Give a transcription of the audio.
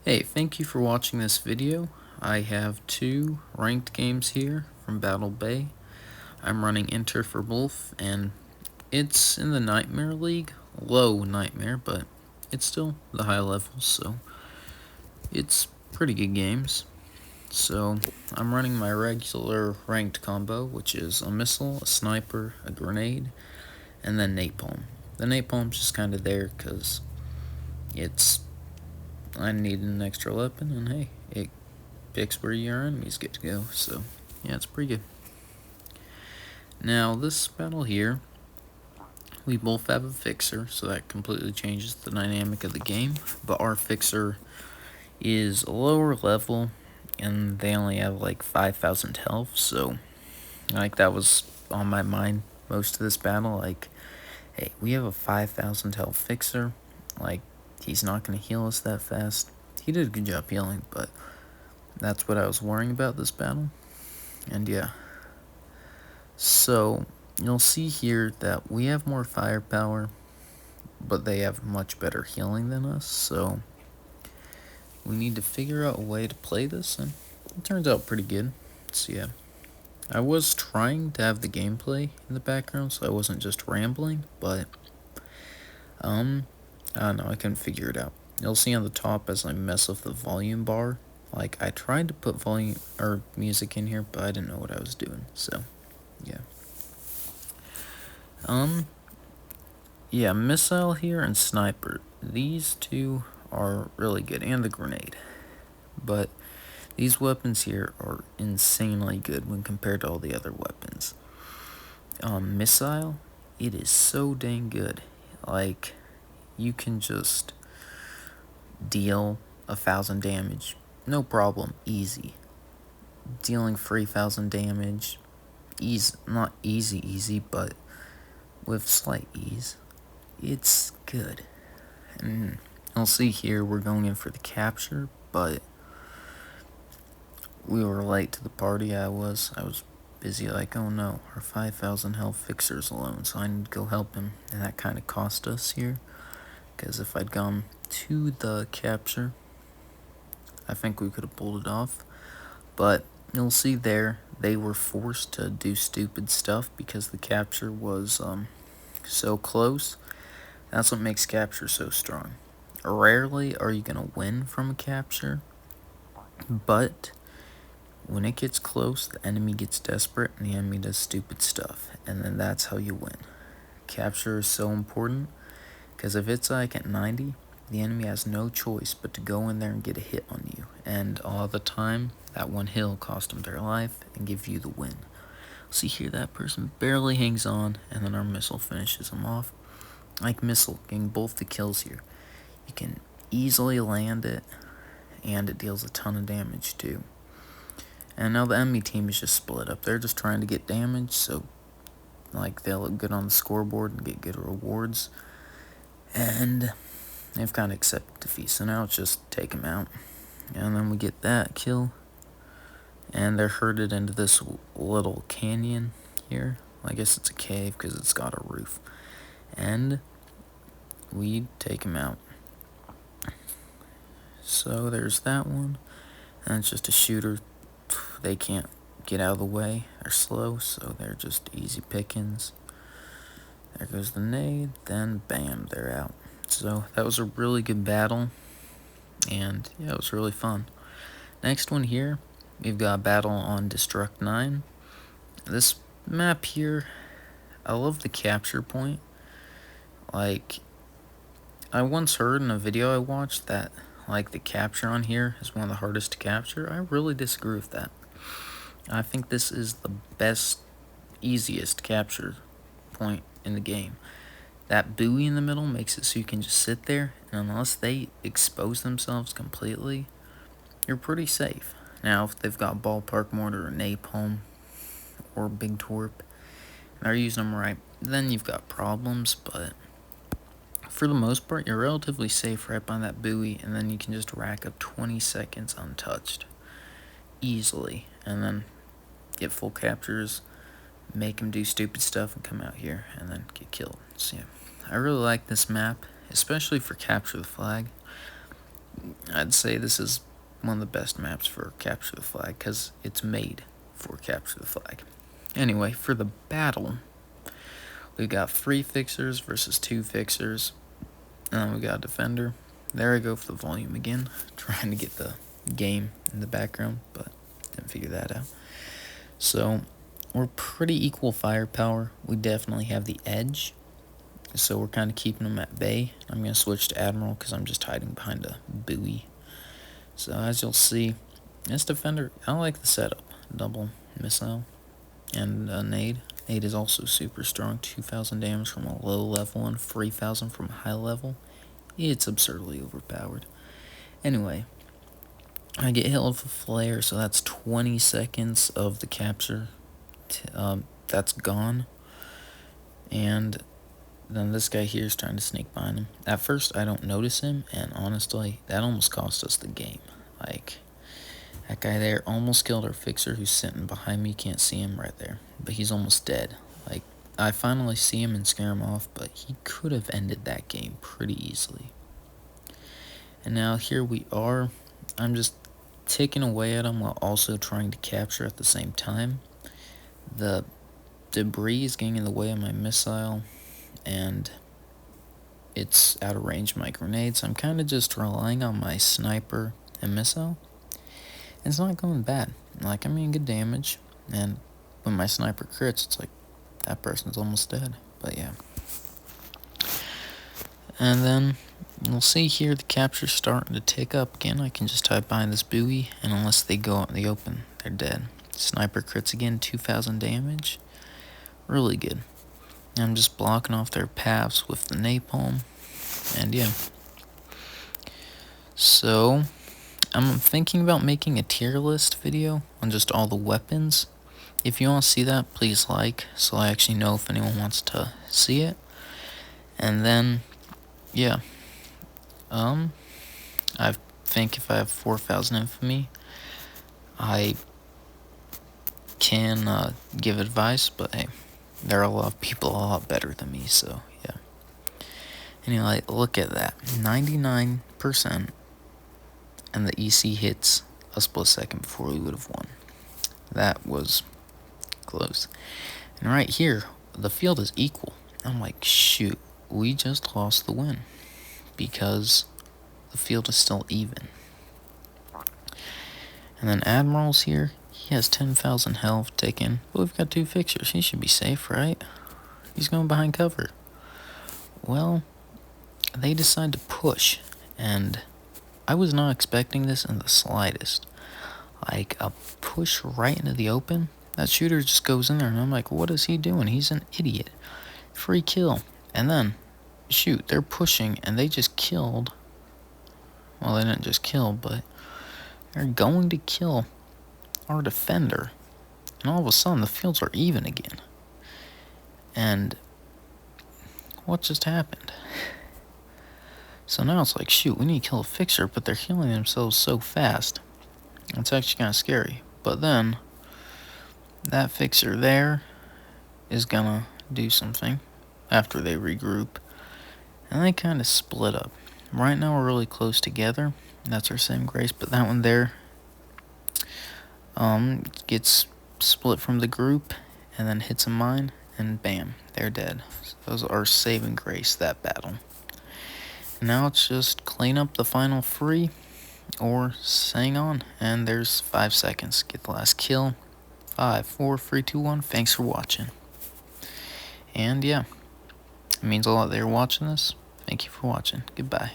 Hey, thank you for watching this video. I have two ranked games here from Battle Bay. I'm running Enter for both, and it's in the Nightmare League. Low Nightmare, but it's still the high levels, so it's pretty good games. So I'm running my regular ranked combo, which is a missile, a sniper, a grenade, and then napalm. The napalm's just kind of there because I need an extra weapon, and hey, it picks where your enemies get to go, so yeah, it's pretty good. Now, this battle here, we both have a fixer, so that completely changes the dynamic of the game, but our fixer is a lower level, and they only have like 5,000 health, so like that was on my mind most of this battle. Like, hey, we have a 5,000 health fixer, like, he's not going to heal us that fast. He did a good job healing, but that's what I was worrying about this battle, and yeah. So, you'll see here that we have more firepower, but they have much better healing than us, so we need to figure out a way to play this, and it turns out pretty good. So yeah, I was trying to have the gameplay in the background, so I wasn't just rambling, but, I don't know, I couldn't figure it out. You'll see on the top as I mess with the volume bar, like, I tried to put volume, or music in here, but I didn't know what I was doing, so, yeah. Yeah, missile here and sniper. These two are really good, and the grenade. But these weapons here are insanely good when compared to all the other weapons. Missile, it is so dang good. Like, you can just deal 1,000 damage, no problem, easy. Dealing 3,000 damage, not easy, but with slight ease. It's good. And you'll see here we're going in for the capture, but we were late to the party. I was busy, like, oh no, our 5,000 health fixer's alone, so I need to go help him, and that kind of cost us here, because if I'd gone to the capture, I think we could have pulled it off. But you'll see there, they were forced to do stupid stuff because the capture was so close. That's what makes capture so strong. Rarely are you going to win from a capture, but when it gets close, the enemy gets desperate and the enemy does stupid stuff, and then that's how you win. Capture is so important, because if it's like at 90, the enemy has no choice but to go in there and get a hit on you, and all the time, that one hit will cost them their life and give you the win. See here, that person barely hangs on, and then our missile finishes him off. Like missile, getting both the kills here. You can easily land it, and it deals a ton of damage too. And now the enemy team is just split up. They're just trying to get damage, so like they'll look good on the scoreboard and get good rewards. And they've kind of accepted defeat, so now it's just take them out. And then we get that kill. And they're herded into this little canyon here. I guess it's a cave because it's got a roof. And we take them out. So there's that one. And it's just a shooter. They can't get out of the way. They're slow, so they're just easy pickings. There goes the nade, then bam, they're out. So that was a really good battle, and yeah, it was really fun. Next one here, we've got a battle on Destruct 9. This map here, I love the capture point. Like, I once heard in a video I watched that, like, the capture on here is one of the hardest to capture. I really disagree with that. I think this is the best, easiest capture point in the game. That buoy in the middle makes it so you can just sit there, and unless they expose themselves completely, you're pretty safe. Now, if they've got ballpark mortar or napalm or big torp, and they're using them right, then you've got problems, but for the most part, you're relatively safe right by that buoy, and then you can just rack up 20 seconds untouched. Easily. And then get full captures, make them do stupid stuff, and come out here, and then get killed. So yeah, I really like this map, especially for capture the flag. I'd say this is one of the best maps for Capture the Flag, because it's made for Capture the Flag. Anyway, for the battle, we got 3 fixers versus 2 fixers, and then we got a defender. There I go for the volume again, trying to get the game in the background, but didn't figure that out. So, we're pretty equal firepower. We definitely have the edge, so we're kind of keeping them at bay. I'm going to switch to Admiral because I'm just hiding behind a buoy. So as you'll see, this defender, I like the setup. Double missile and a nade. Nade is also super strong. 2,000 damage from a low level and 3,000 from a high level. It's absurdly overpowered. Anyway, I get hit with a flare, so that's 20 seconds of the capture. That's gone. And then this guy here is trying to sneak behind him. At first, I don't notice him, and honestly, that almost cost us the game. Like, that guy there almost killed our fixer who's sitting behind me. You can't see him right there, but he's almost dead. Like, I finally see him and scare him off, but he could have ended that game pretty easily. And now here we are. I'm just ticking away at him while also trying to capture at the same time. The debris is getting in the way of my missile, and it's out of range of my grenades. I'm kind of just relying on my sniper and missile. It's not going bad. Like, I'm getting good damage, and when my sniper crits, it's like that person's almost dead. But yeah. And then you'll see here the capture's starting to tick up again. I can just hide behind this buoy, and unless they go out in the open, they're dead. Sniper crits again, 2,000 damage. Really good. I'm just blocking off their paths with the napalm, and yeah. So, I'm thinking about making a tier list video on just all the weapons. If you want to see that, please like, so I actually know if anyone wants to see it. And then, yeah. I think if I have 4,000 infamy, I can give advice, but hey, there are a lot of people a lot better than me, so yeah. Anyway, look at that, 99%, and the EC hits a split second before we would have won. That was close. And right here, the field is equal. I'm like, shoot, we just lost the win because the field is still even. And then Admiral's here. He has 10,000 health taken. But we've got 2 fixers. He should be safe, right? He's going behind cover. Well, they decide to push, and I was not expecting this in the slightest. Like, a push right into the open? That shooter just goes in there, and I'm like, what is he doing? He's an idiot. Free kill. And then, shoot, they're pushing, and they just killed. Well, they didn't just kill, but they're going to kill our defender. And all of a sudden, the fields are even again. And what just happened? So now it's like, shoot, we need to kill a fixer, but they're healing themselves so fast. It's actually kind of scary. But then, that fixer there is gonna do something after they regroup. And they kind of split up. Right now we're really close together. That's our same grace, but that one there gets split from the group and then hits a mine, and bam, they're dead. So those are our saving grace, that battle. Now it's just clean up the final 3 or hang on, and there's 5 seconds. Get the last kill. 5, 4, 3, 2, 1. Thanks for watching. And yeah, it means a lot that you're watching this. Thank you for watching. Goodbye.